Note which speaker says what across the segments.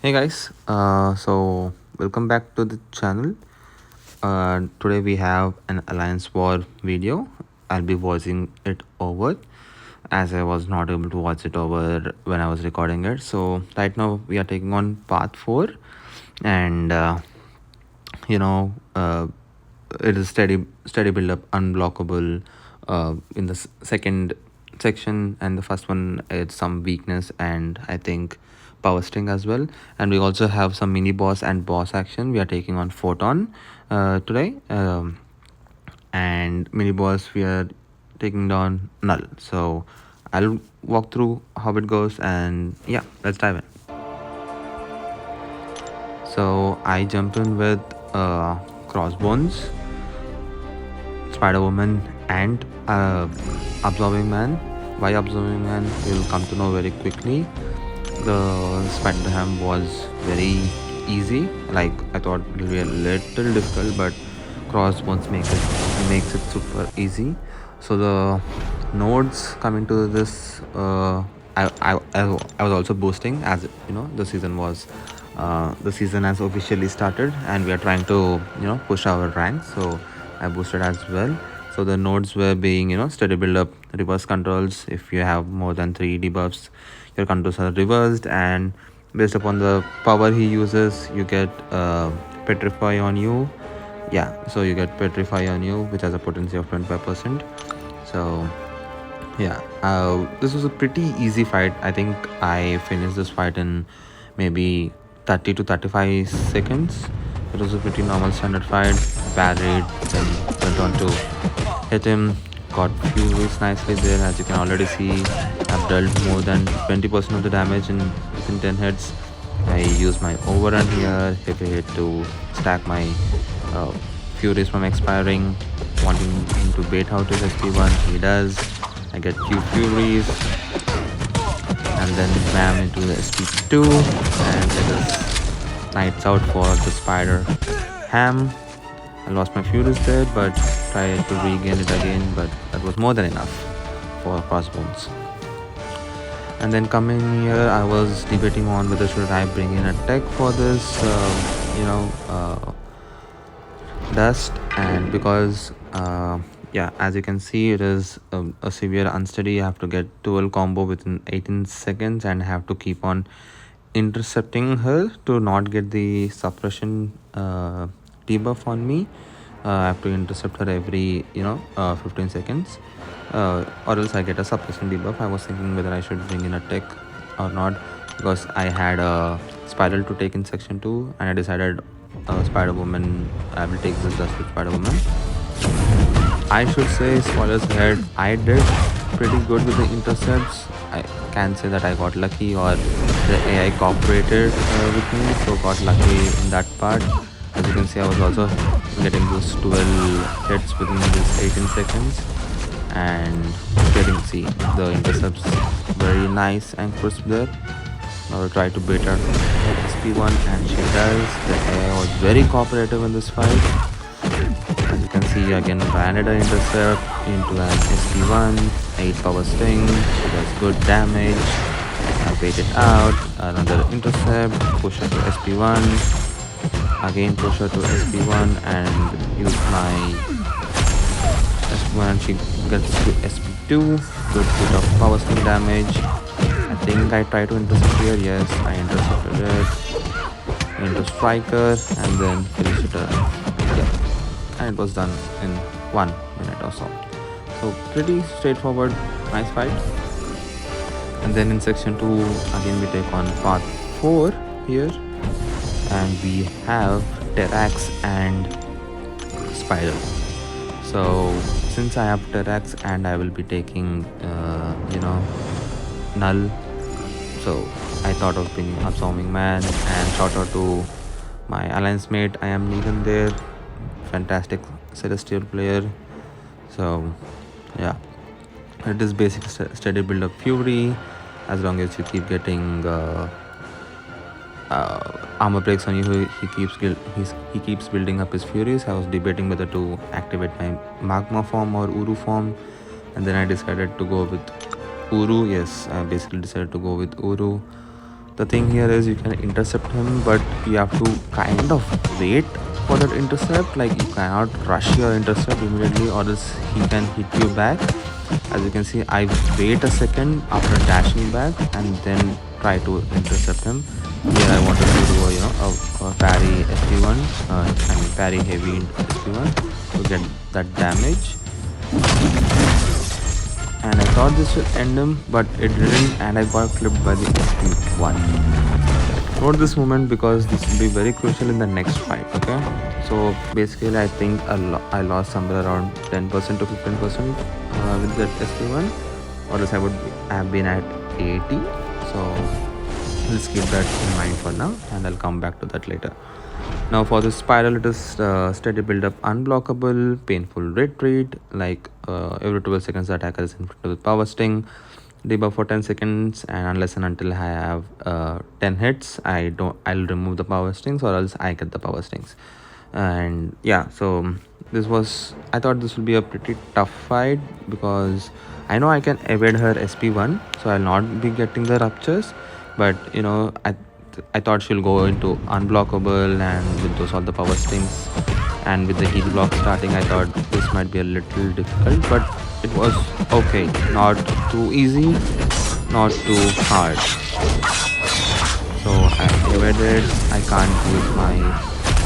Speaker 1: Hey guys, so welcome back to the channel. Today we have an Alliance War video. I'll be watching it over as I was not able to watch it over when I was recording it. So right now we are taking on path 4, and you know uh, it is steady build up unblockable in the second section, and the first one it's some weakness and I think power string as well. And we also have some mini boss and boss action. We are taking on Photon today, and mini boss we are taking down Null. So I'll walk through how it goes, and yeah, let's dive in. So I jumped in with Crossbones, Spider Woman, and Absorbing Man. Why Absorbing Man? You'll come to know very quickly. The Spider Ham was very easy. Like I thought it would be a little difficult, but Crossbones makes it super easy. So the nodes coming to this, I was also boosting, as you know the season has officially started and we are trying to push our ranks. So I boosted as well. So the nodes were being steady build up, reverse controls. If you have more than 3 debuffs, your controls are reversed, and based upon the power he uses, you get petrify on you. Yeah, so you get petrify on you, which has a potency of 25%. So yeah, this was a pretty easy fight. I think I finished this fight in maybe 30 to 35 seconds. It was a pretty normal standard fight. Parried, then went on to hit him, got few hits nicely there. As you can already see, I've dealt more than 20% of the damage within 10 hits. I used my overrun here, heavy hit to stack my uh, furies from expiring, wanting him to bait out his SP1. He does. I get few furies, and then bam into the SP2, and it is nights out for the Spider Ham. I lost my furies there, but tried to regain it again, but that was more than enough for Crossbones. And then coming here, I was debating on whether should I bring in a tech for this dust, and because yeah, as you can see, it is a severe unsteady. You have to get dual combo within 18 seconds and have to keep on intercepting her to not get the suppression debuff on me. I have to intercept her every 15 seconds, or else I get a suppression debuff. I was thinking whether I should bring in a tech or not, because I had a spiral to take in section 2, and I decided Spider Woman, I will take this dust with Spider Woman. I should say, spoilers ahead, I did pretty good with the intercepts. I can say that I got lucky, or the AI cooperated with me, so got lucky in that part. As you can see, I was also getting those 12 hits within this 18 seconds, and getting the intercepts very nice and crisp there. I will try to beat her SP1, and she does. The AI was very cooperative in this fight. As you can see, again branded an intercept into an SP1, 8 power sting. She does good damage. I bait it out. Another intercept, push her to SP1. Again push her to SP1 and use my SP1. She gets to SP2. Good bit of power sting damage. I think I tried to intercept here. Yes, I intercepted it into striker and then finish it yeah, and it was done in 1 minute or so. So pretty straightforward, nice fight. And then in section 2 again we take on part 4 here, and we have Terrax and Spider. So since I have Terrax and I will be taking Null, so I thought of bringing Absorbing Man. And shout out to my alliance mate, I am Negan there, fantastic celestial player. So yeah, it is basic steady build up fury. As long as you keep getting armor breaks on you, he keeps building up his furies. I was debating whether to activate my magma form or Uru form, and then I decided to go with Uru. Yes, I basically decided to go with Uru. The thing here is you can intercept him, but you have to kind of wait for that intercept. Like you cannot rush your intercept immediately, or else he can hit you back. As you can see, I wait a second after dashing back and then try to intercept him. Here I wanted to do a parry SP1, I mean parry heavy SP1 to get that damage. And I thought this would end him, but it didn't, and I got clipped by the SP1. Note this moment because this will be very crucial in the next fight. Okay, so basically I think I lost somewhere around 10% to 15% with that SP1, or else I would have been at 80. So let's keep that in mind for now, and I'll come back to that later. Now for this spiral, it is steady build up, unblockable, painful retreat. Like every 12 seconds the attacker is inflicted with power sting, debuff for 10 seconds, and unless and until I have 10 hits, I'll remove the power stings, or else I get the power stings. And yeah, so I thought this will be a pretty tough fight because I know I can evade her SP1, so I'll not be getting the ruptures. But I thought she'll go into unblockable, and with those all the power stings and with the heal block starting, I thought this might be a little difficult, but it was okay. Not too easy, not too hard. So I evaded. I can't use my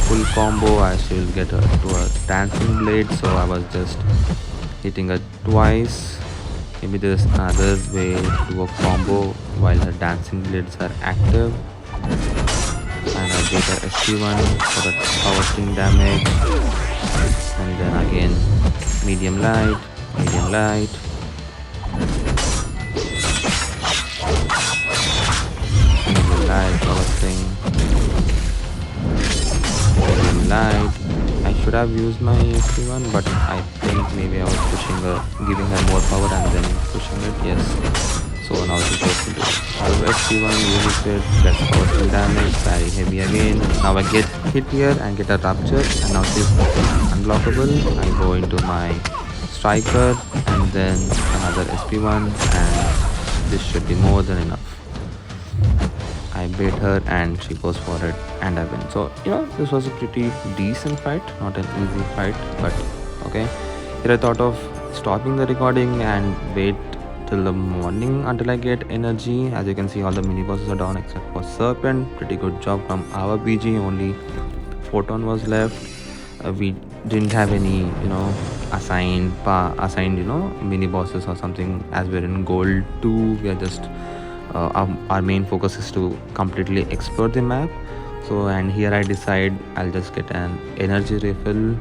Speaker 1: full combo as she will get her to a dancing blade, so I was just hitting her twice. Maybe there's another way to do a combo while her dancing blades are active. And I get her SP1 for the power sting damage, and then again medium light, medium light, medium light, power sting, medium light. I should have used my SP1, but I think maybe I was pushing her, giving her more power and then pushing it. Yes. So now she's supposed to do SP1, uses it, gets power sting damage, parry heavy again. Now I get hit here and get a rupture, and now she's unblockable. I go into my striker and then another SP1, and this should be more than enough. I bait her and she goes for it, and I win. So this was a pretty decent fight, not an easy fight, but okay. Here I thought of stopping the recording and wait till the morning until I get energy. As you can see, all the mini bosses are down except for Serpent. Pretty good job from our PG. Only Photon was left. We didn't have any assigned mini bosses or something, as we're in gold 2. We are just our main focus is to completely explore the map. So, and here I decide I'll just get an energy refill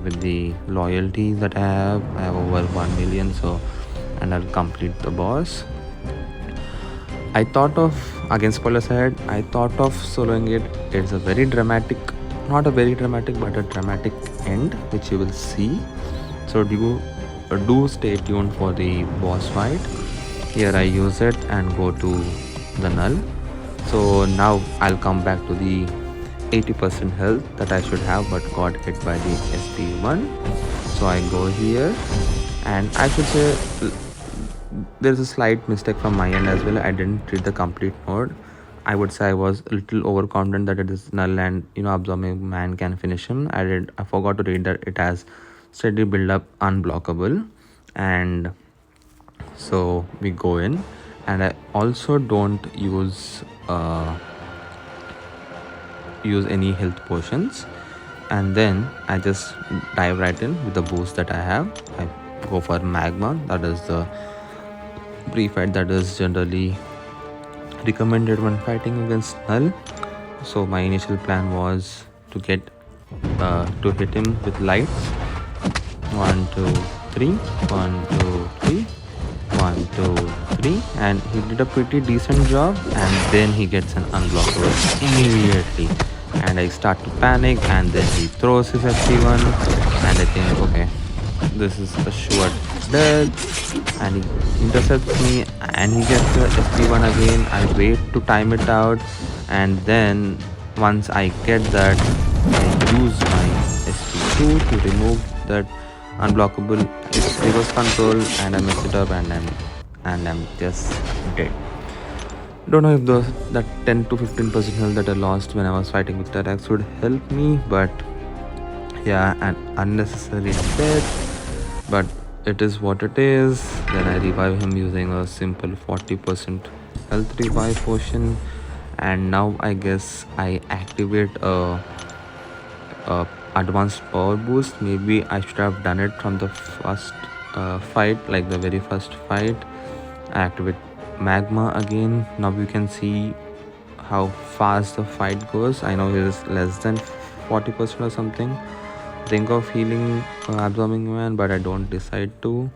Speaker 1: with the loyalty that I have over 1 million. So, and I'll complete the boss. I thought of, again spoilers ahead, I thought of soloing it. It's a very dramatic, not a very dramatic, but a dramatic end, which you will see. So do stay tuned for the boss fight. Here I use it and go to the null. So now I'll come back to the 80% health that I should have, but got hit by the SP1. So I go here, and I should say there's a slight mistake from my end as well. I didn't read the complete node. I would say I was a little overconfident that it is null and absorbing man can finish him. I forgot to read that it has steady build up, unblockable, and so we go in. And I also don't use any health potions, and then I just dive right in with the boost that I have. I go for magma. That is the pre-fight that is generally recommended when fighting against null. So my initial plan was to get to hit him with lights. 1 2 3, 1 2 3, 1 2 3, and he did a pretty decent job. And then he gets an unblockable immediately, and I start to panic, and then he throws his SP1, and I think, okay, this is a sure death, and he intercepts me, and he gets the SP1 again. I wait to time it out, and then once I get that, I use my SP2 to remove that unblockable. It's reverse control, and I mess it up, and I'm just dead. Don't know if that 10 to 15% health that I lost when I was fighting with Tarax would help me, but yeah, an unnecessary death. But it is what it is. Then I revive him using a simple 40% health revive potion, and now I guess I activate a advanced power boost. Maybe I should have done it from the first fight, like the very first fight. I activate magma again. Now you can see how fast the fight goes. I know it is less than 40% or something. Think of healing absorbing man, but I don't decide to.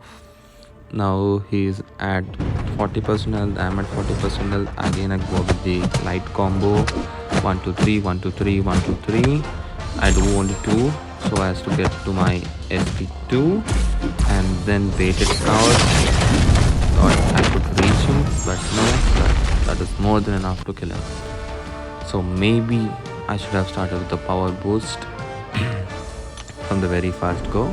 Speaker 1: Now he's at 40% health. I'm at 40% health. Again I go with the light combo. 1 2 3 1 2 3 1 2 3. I do only 2 so as to get to my SP2 and then wait it out. Thought I could reach him, but no, that is more than enough to kill him. So maybe I should have started with the power boost from the very first go,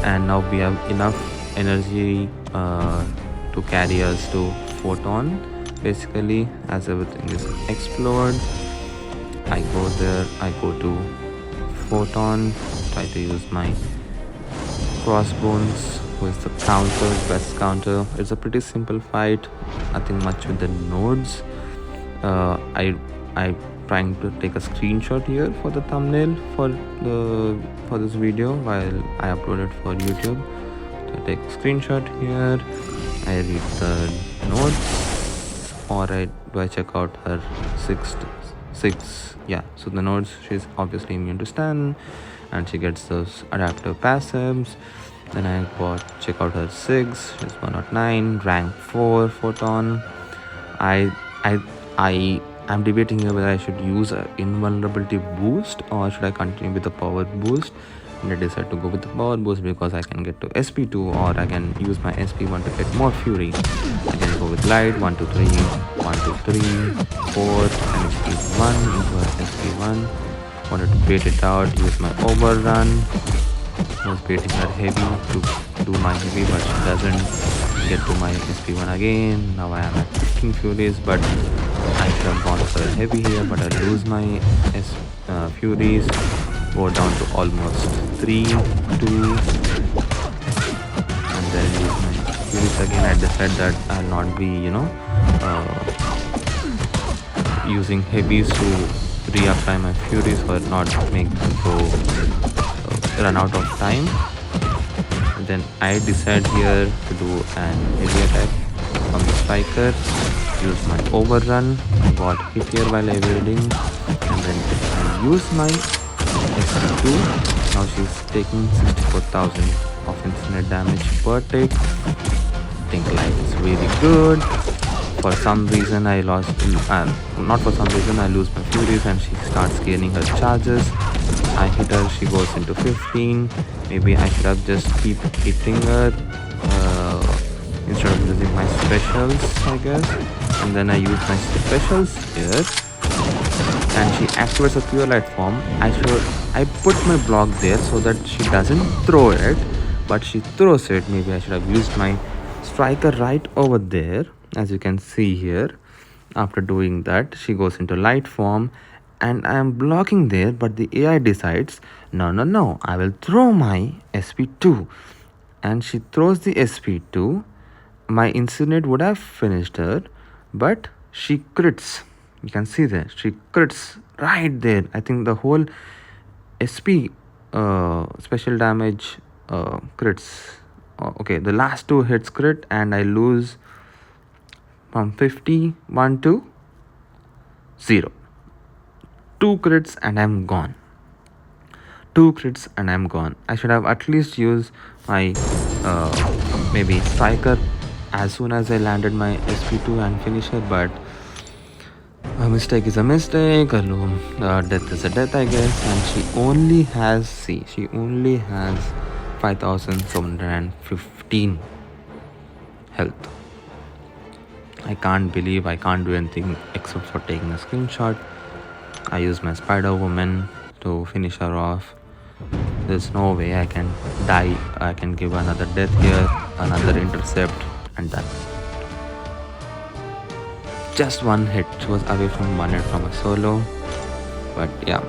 Speaker 1: and now we have enough energy to carry us to Photon. Basically, as everything is explored, I go there, I go to Photon, try to use my Crossbones, who is the counter, best counter. It's a pretty simple fight, nothing much with the nodes. I trying to take a screenshot here for the thumbnail for this video while I upload it for YouTube. So I take a screenshot here, I read the notes, or do I check out her six. Yeah, so the nodes, she's obviously immune to stun and she gets those adaptive passives. Then I check out her 6, she's 109, rank 4 Photon. I'm debating here whether I should use an invulnerability boost or should I continue with the power boost. And I decide to go with the power boost because I can get to SP2, or I can use my SP1 to get more fury. I can go with light 1 2 3 1 2 3 4 and SP1 into a SP1. Wanted to bait it out, use my overrun. I was baiting her heavy to do my heavy, but she doesn't get to my SP1 again. Now I am at 15 furies, but I should have gone for a heavy here, but I lose my furies, go down to almost 3 2, and then use my furies again. I decide that I'll not be using heavies to reapply my furies or not make them go run out of time. And then I decide here to do an heavy attack on the striker, use my overrun. I got hit here while evading, and then I use my SP2. Now she's taking 64,000 of infinite damage per tick. I think life is really good. For some reason I lost, not for some reason, I lose my furies and she starts gaining her charges. I hit her, she goes into 15. Maybe I should have just keep hitting her instead of using my specials, I guess. And then I use my specials here, and she activates a pure light form. I put my block there so that she doesn't throw it, but she throws it. Maybe I should have used my striker right over there. As you can see here, after doing that, she goes into light form and I am blocking there, but the AI decides, no, I will throw my SP2, and she throws the SP2. My incinerate would have finished her, but she crits. You can see there, she crits right there. I think the whole SP special damage crits. Okay, the last 2 hits crit, and I lose from 51 to 0. 2 crits and I'm gone. 2 crits and I'm gone. I should have at least used my maybe striker as soon as I landed my SP2 and finisher, but a mistake is a mistake, death is a death, I guess. And she only has 5,715 health. I can't believe I can't do anything except for taking a screenshot. I use my Spider Woman to finish her off. There's no way I can die. I can give another death here, another intercept, and done. just one hit. She was away from one hit from a solo. But yeah,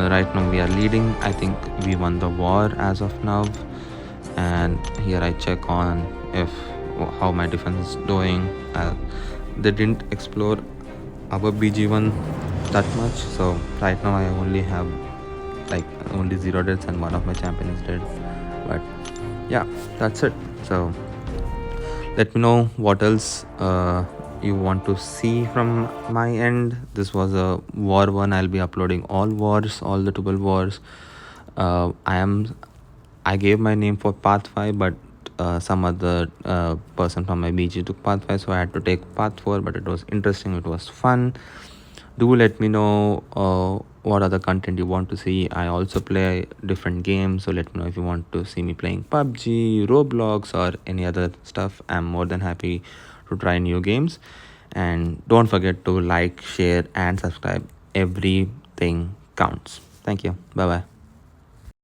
Speaker 1: right now we are leading. I think we won the war as of now. And here I check on if how my defense is doing. They didn't explore our BG1 that much, so right now I only have like only 0 deaths and one of my champion is dead. But yeah, that's it. So let me know what else you want to see from my end. This was a war one. I'll be uploading all wars, all the 12 wars. I gave my name for path 5, but some other person from my BG took path 5, so I had to take path 4. But it was interesting, it was fun. Do let me know what other content you want to see. I also play different games, so let me know if you want to see me playing PUBG, Roblox, or any other stuff. I'm more than happy to try new games. And don't forget to like, share, and subscribe. Everything counts. Thank you. Bye bye.